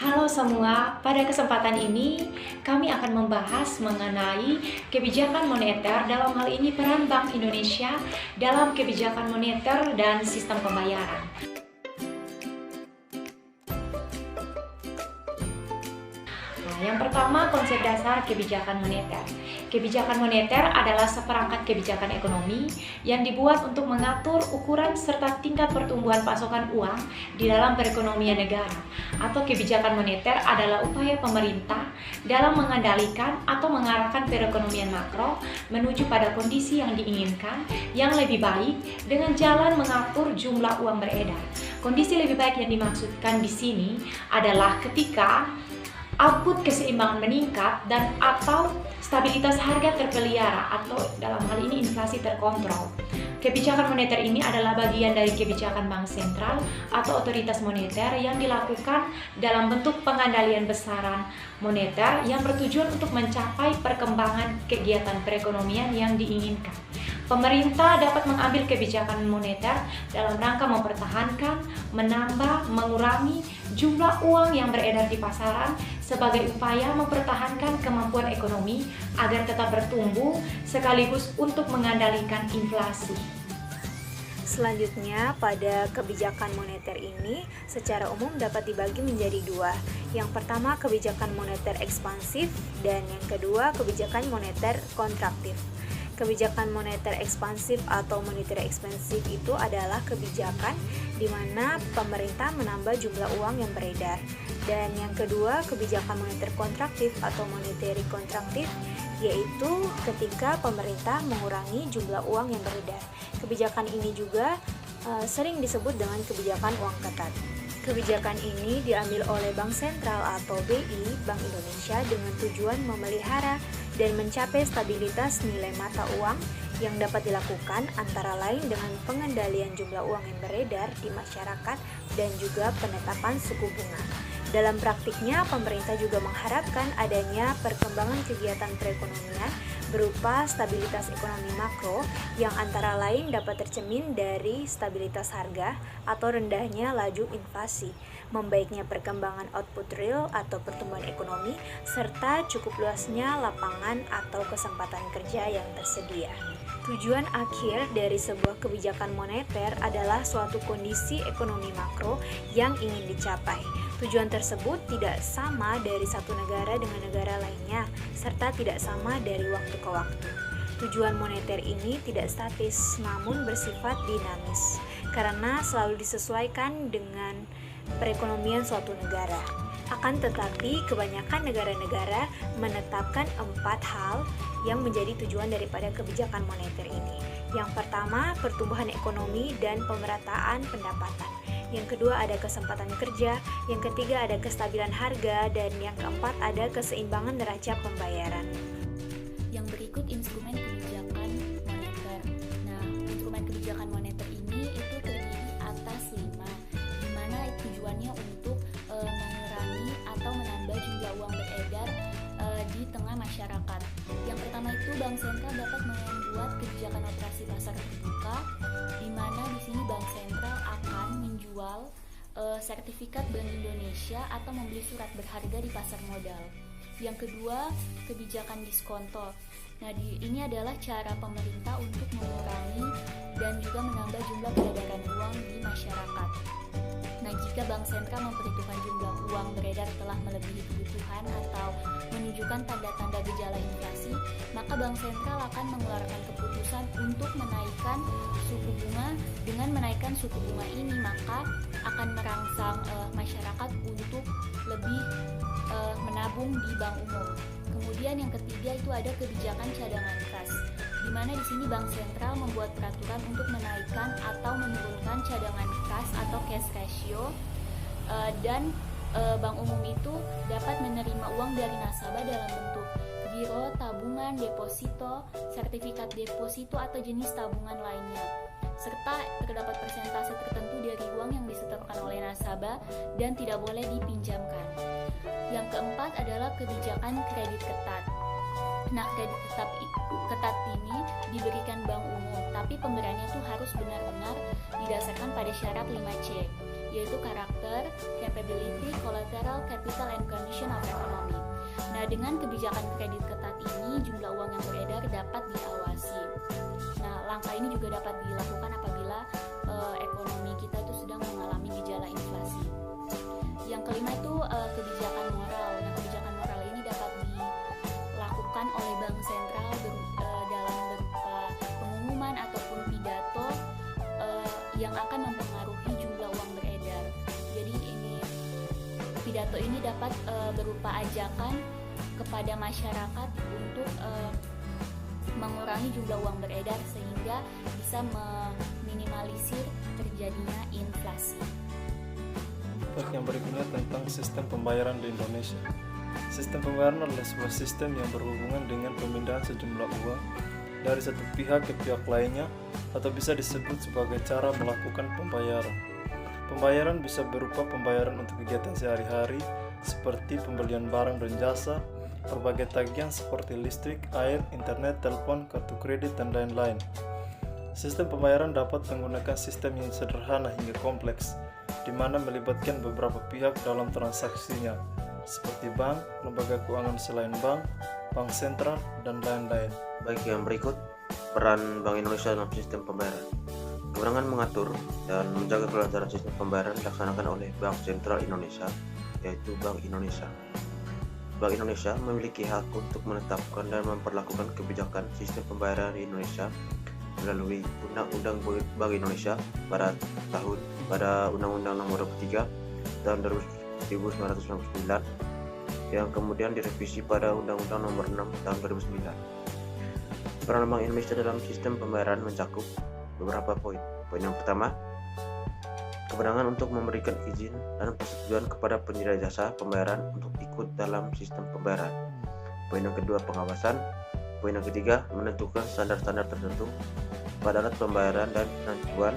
Halo semua, pada kesempatan ini kami akan membahas mengenai kebijakan moneter, dalam hal ini peran Bank Indonesia dalam kebijakan moneter dan sistem pembayaran. Nah, yang pertama, konsep dasar kebijakan moneter. Kebijakan moneter adalah seperangkat kebijakan ekonomi yang dibuat untuk mengatur ukuran serta tingkat pertumbuhan pasokan uang di dalam perekonomian negara. Atau kebijakan moneter adalah upaya pemerintah dalam mengendalikan atau mengarahkan perekonomian makro menuju pada kondisi yang diinginkan yang lebih baik dengan jalan mengatur jumlah uang beredar. Kondisi lebih baik yang dimaksudkan di sini adalah ketika output keseimbangan meningkat dan atau stabilitas harga terpelihara atau dalam hal ini inflasi terkontrol. Kebijakan moneter ini adalah bagian dari kebijakan bank sentral atau otoritas moneter yang dilakukan dalam bentuk pengendalian besaran moneter yang bertujuan untuk mencapai perkembangan kegiatan perekonomian yang diinginkan. Pemerintah dapat mengambil kebijakan moneter dalam rangka mempertahankan, menambah, mengurangi jumlah uang yang beredar di pasaran sebagai upaya mempertahankan kemampuan ekonomi agar tetap bertumbuh sekaligus untuk mengendalikan inflasi. Selanjutnya, pada kebijakan moneter ini secara umum dapat dibagi menjadi dua. Yang pertama, kebijakan moneter ekspansif, dan yang kedua, kebijakan moneter kontraktif. Kebijakan moneter ekspansif atau monetary expansive itu adalah kebijakan di mana pemerintah menambah jumlah uang yang beredar. Dan yang kedua, kebijakan moneter kontraktif atau monetary kontraktif, yaitu ketika pemerintah mengurangi jumlah uang yang beredar. Kebijakan ini juga sering disebut dengan kebijakan uang ketat. Kebijakan ini diambil oleh Bank Sentral atau BI, Bank Indonesia, dengan tujuan memelihara dan mencapai stabilitas nilai mata uang yang dapat dilakukan antara lain dengan pengendalian jumlah uang yang beredar di masyarakat dan juga penetapan suku bunga. Dalam praktiknya, pemerintah juga mengharapkan adanya perkembangan kegiatan perekonomian berupa stabilitas ekonomi makro yang antara lain dapat tercermin dari stabilitas harga atau rendahnya laju inflasi, membaiknya perkembangan output real atau pertumbuhan ekonomi, serta cukup luasnya lapangan atau kesempatan kerja yang tersedia. Tujuan akhir dari sebuah kebijakan moneter adalah suatu kondisi ekonomi makro yang ingin dicapai. Tujuan tersebut tidak sama dari satu negara dengan negara lainnya, serta tidak sama dari waktu ke waktu. Tujuan moneter ini tidak statis, namun bersifat dinamis, karena selalu disesuaikan dengan perekonomian suatu negara. Akan tetapi, kebanyakan negara-negara menetapkan 4 hal yang menjadi tujuan daripada kebijakan moneter ini. Yang pertama, pertumbuhan ekonomi dan pemerataan pendapatan. Yang kedua, ada kesempatan kerja. Yang ketiga, ada kestabilan harga. Dan yang keempat, ada keseimbangan neraca pembayaran. Yang berikut instrumen kebijakan moneter. Nah, instrumen kebijakan moneter ini itu terdiri atas 5, di mana tujuannya untuk mengurangi atau menambah jumlah uang beredar di tengah masyarakat. Yang pertama itu Bank Sentral dapat membuat kebijakan operasi pasar terbuka, di mana di sini Bank Sentral akan menjual sertifikat Bank Indonesia atau membeli surat berharga di pasar modal. Yang kedua, kebijakan diskonto. Nah, ini adalah cara pemerintah untuk mengurangi dan juga menambah jumlah peredaran uang di masyarakat. Nah, jika Bank Sentral memperhitungkan jumlah uang beredar telah melebihi kebutuhan atau menunjukkan tanda-tanda gejala inflasi, maka Bank Sentral akan mengeluarkan keputusan untuk menaikkan suku bunga. Dengan menaikkan suku bunga ini, maka akan merangsang masyarakat untuk lebih menabung di bank umum. Kemudian yang ketiga itu ada kebijakan cadangan kas, di mana di sini Bank Sentral membuat peraturan untuk menaikkan atau menurunkan cadangan kas atau cash ratio, dan bank umum itu dapat menerima uang dari nasabah dalam bentuk giro, tabungan, deposito, sertifikat deposito atau jenis tabungan lainnya, serta terdapat persentase tertentu dari uang yang disetorkan oleh nasabah dan tidak boleh dipinjamkan. Yang keempat adalah kebijakan kredit ketat. Nah, kredit ketat ini diberikan bank umum, tapi pemberiannya itu harus benar-benar didasarkan pada syarat 5C. yaitu karakter, capability, collateral, capital, and condition of economy. Nah, dengan kebijakan kredit ketat ini, jumlah uang yang beredar dapat diawasi. Nah, langkah ini juga dapat dilakukan apabila ekonomi kita itu sedang mengalami gejala inflasi. Yang kelima itu kebijakan moral. Nah, kebijakan moral ini dapat dilakukan oleh bank sentral dalam berupa pengumuman ataupun pidato yang akan mempengaruhi jumlah uang beredar. Jadi pidato ini dapat berupa ajakan kepada masyarakat untuk mengurangi jumlah uang beredar sehingga bisa meminimalisir terjadinya inflasi. Yang berikutnya tentang sistem pembayaran di Indonesia. Sistem pembayaran adalah sebuah sistem yang berhubungan dengan pemindahan sejumlah uang dari satu pihak ke pihak lainnya, atau bisa disebut sebagai cara melakukan pembayaran. Pembayaran bisa berupa pembayaran untuk kegiatan sehari-hari seperti pembelian barang dan jasa, berbagai tagihan seperti listrik, air, internet, telepon, kartu kredit, dan lain-lain. Sistem pembayaran dapat menggunakan sistem yang sederhana hingga kompleks, di mana melibatkan beberapa pihak dalam transaksinya, seperti bank, lembaga keuangan selain bank, bank sentral, dan lain-lain. Baik, yang berikut peran Bank Indonesia dalam sistem pembayaran. Kewenangan mengatur dan menjaga kelancaran sistem pembayaran dilaksanakan oleh Bank Sentral Indonesia, yaitu Bank Indonesia. Bank Indonesia memiliki hak untuk menetapkan dan memperlakukan kebijakan sistem pembayaran di Indonesia melalui Undang-Undang Bank Indonesia pada Undang-Undang Nomor 23 tahun 1999 yang kemudian direvisi pada Undang-Undang Nomor 6 tahun 2009. Peran Bank Indonesia dalam sistem pembayaran mencakup beberapa poin. Poin yang pertama, kewenangan untuk memberikan izin dan persetujuan kepada penyedia jasa pembayaran untuk ikut dalam sistem pembayaran. Poin yang kedua, pengawasan. Poin yang ketiga, menentukan standar-standar tertentu pada alat pembayaran dan penentuan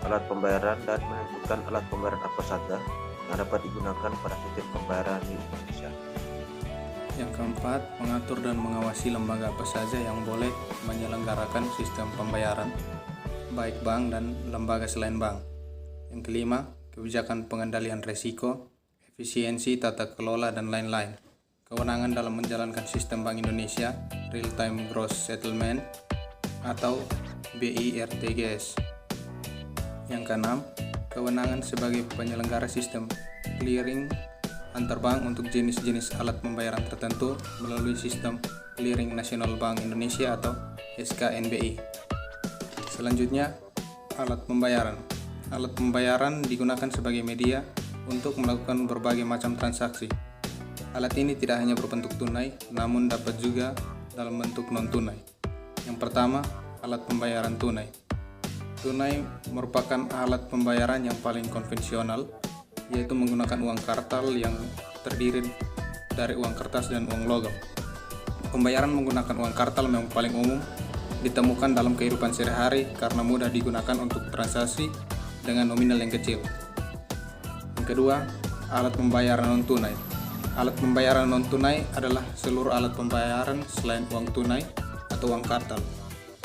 alat pembayaran dan menentukan alat pembayaran apa saja yang dapat digunakan pada sistem pembayaran di Indonesia. Yang keempat, mengatur dan mengawasi lembaga apa saja yang boleh menyelenggarakan sistem pembayaran, baik bank dan lembaga selain bank. Yang kelima, kebijakan pengendalian risiko, efisiensi tata kelola, dan lain-lain. Kewenangan dalam menjalankan sistem Bank Indonesia Real Time Gross Settlement atau BIRTGS. Yang keenam, kewenangan sebagai penyelenggara sistem clearing antar bank untuk jenis-jenis alat pembayaran tertentu melalui sistem Clearing Nasional Bank Indonesia atau SKNBI. Selanjutnya, alat pembayaran. Alat pembayaran digunakan sebagai media untuk melakukan berbagai macam transaksi. Alat ini tidak hanya berbentuk tunai, namun dapat juga dalam bentuk non-tunai. Yang pertama, alat pembayaran tunai. Tunai merupakan alat pembayaran yang paling konvensional, yaitu menggunakan uang kartal yang terdiri dari uang kertas dan uang logam. Pembayaran menggunakan uang kartal memang paling umum ditemukan dalam kehidupan sehari-hari karena mudah digunakan untuk transaksi dengan nominal yang kecil. Yang kedua, alat pembayaran non-tunai. Alat pembayaran non-tunai adalah seluruh alat pembayaran selain uang tunai atau uang kartal.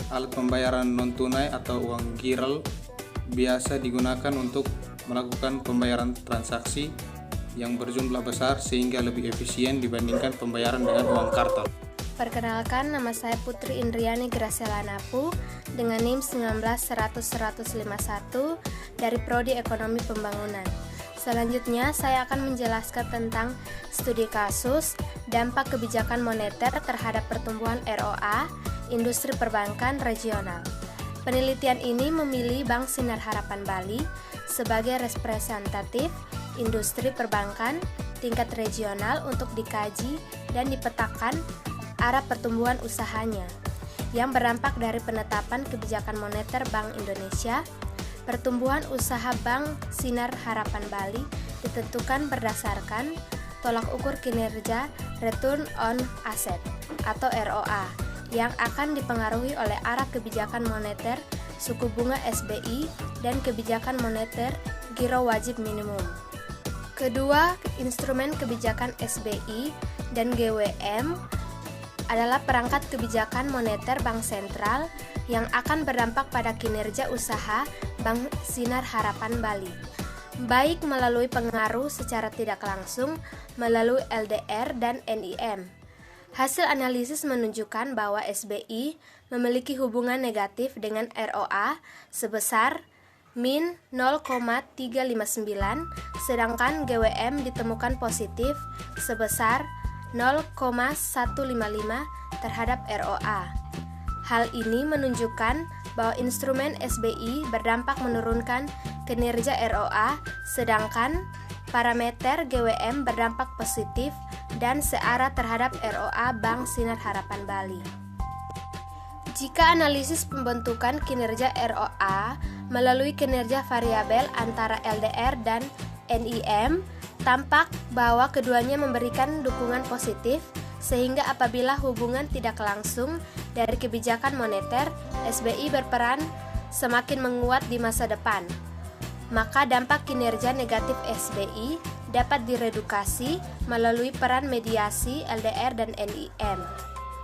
Alat pembayaran non-tunai atau uang giral biasa digunakan untuk melakukan pembayaran transaksi yang berjumlah besar sehingga lebih efisien dibandingkan pembayaran dengan uang kartal. Perkenalkan, nama saya Putri Indriani Graciela Napu dengan NIM 1910051 dari Prodi Ekonomi Pembangunan. Selanjutnya, saya akan menjelaskan tentang studi kasus dampak kebijakan moneter terhadap pertumbuhan ROA industri perbankan regional. Penelitian ini memilih Bank Sinar Harapan Bali sebagai representatif industri perbankan tingkat regional untuk dikaji dan dipetakan arah pertumbuhan usahanya yang berdampak dari penetapan kebijakan moneter Bank Indonesia. Pertumbuhan usaha Bank Sinar Harapan Bali ditentukan berdasarkan tolak ukur kinerja Return on Asset atau ROA yang akan dipengaruhi oleh arah kebijakan moneter suku bunga SBI dan kebijakan moneter giro wajib minimum. Kedua, instrumen kebijakan SBI dan GWM adalah perangkat kebijakan moneter Bank Sentral yang akan berdampak pada kinerja usaha Bank Sinar Harapan Bali. baik melalui pengaruh secara tidak langsung melalui LDR dan NIM. Hasil analisis menunjukkan bahwa SBI memiliki hubungan negatif dengan ROA sebesar min 0,359, sedangkan GWM ditemukan positif sebesar 0,155 terhadap ROA. Hal ini menunjukkan bahwa instrumen SBI berdampak menurunkan kinerja ROA, sedangkan parameter GWM berdampak positif dan searah terhadap ROA Bank Sinar Harapan Bali. Jika analisis pembentukan kinerja ROA melalui kinerja variabel antara LDR dan NIM, tampak bahwa keduanya memberikan dukungan positif, sehingga apabila hubungan tidak langsung dari kebijakan moneter, SBI berperan semakin menguat di masa depan. Maka dampak kinerja negatif SBI dapat diredukasi melalui peran mediasi LDR dan NIM.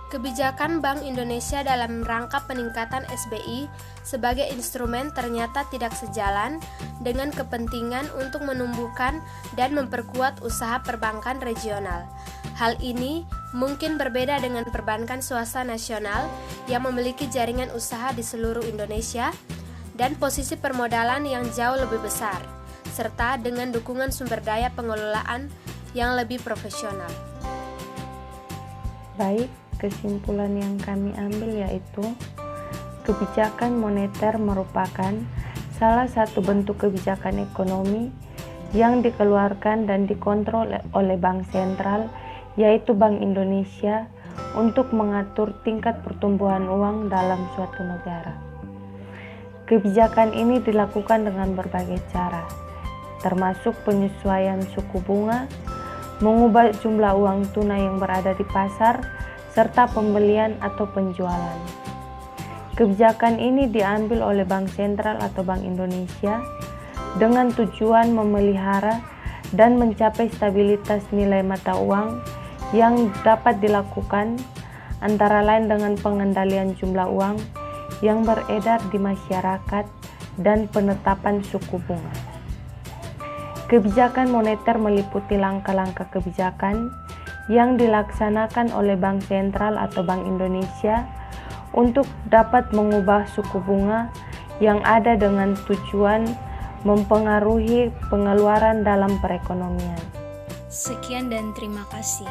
Kebijakan Bank Indonesia dalam rangka peningkatan SBI sebagai instrumen ternyata tidak sejalan dengan kepentingan untuk menumbuhkan dan memperkuat usaha perbankan regional. Hal ini mungkin berbeda dengan perbankan swasta nasional yang memiliki jaringan usaha di seluruh Indonesia dan posisi permodalan yang jauh lebih besar, serta dengan dukungan sumber daya pengelolaan yang lebih profesional. Baik, kesimpulan yang kami ambil yaitu kebijakan moneter merupakan salah satu bentuk kebijakan ekonomi yang dikeluarkan dan dikontrol oleh Bank Sentral, yaitu Bank Indonesia, untuk mengatur tingkat pertumbuhan uang dalam suatu negara. Kebijakan ini dilakukan dengan berbagai cara, termasuk penyesuaian suku bunga, mengubah jumlah uang tunai yang berada di pasar, serta pembelian atau penjualan. Kebijakan ini diambil oleh Bank Sentral atau Bank Indonesia dengan tujuan memelihara dan mencapai stabilitas nilai mata uang yang dapat dilakukan antara lain dengan pengendalian jumlah uang yang beredar di masyarakat dan penetapan suku bunga. Kebijakan moneter meliputi langkah-langkah kebijakan yang dilaksanakan oleh Bank Sentral atau Bank Indonesia untuk dapat mengubah suku bunga yang ada dengan tujuan mempengaruhi pengeluaran dalam perekonomian. Sekian dan terima kasih.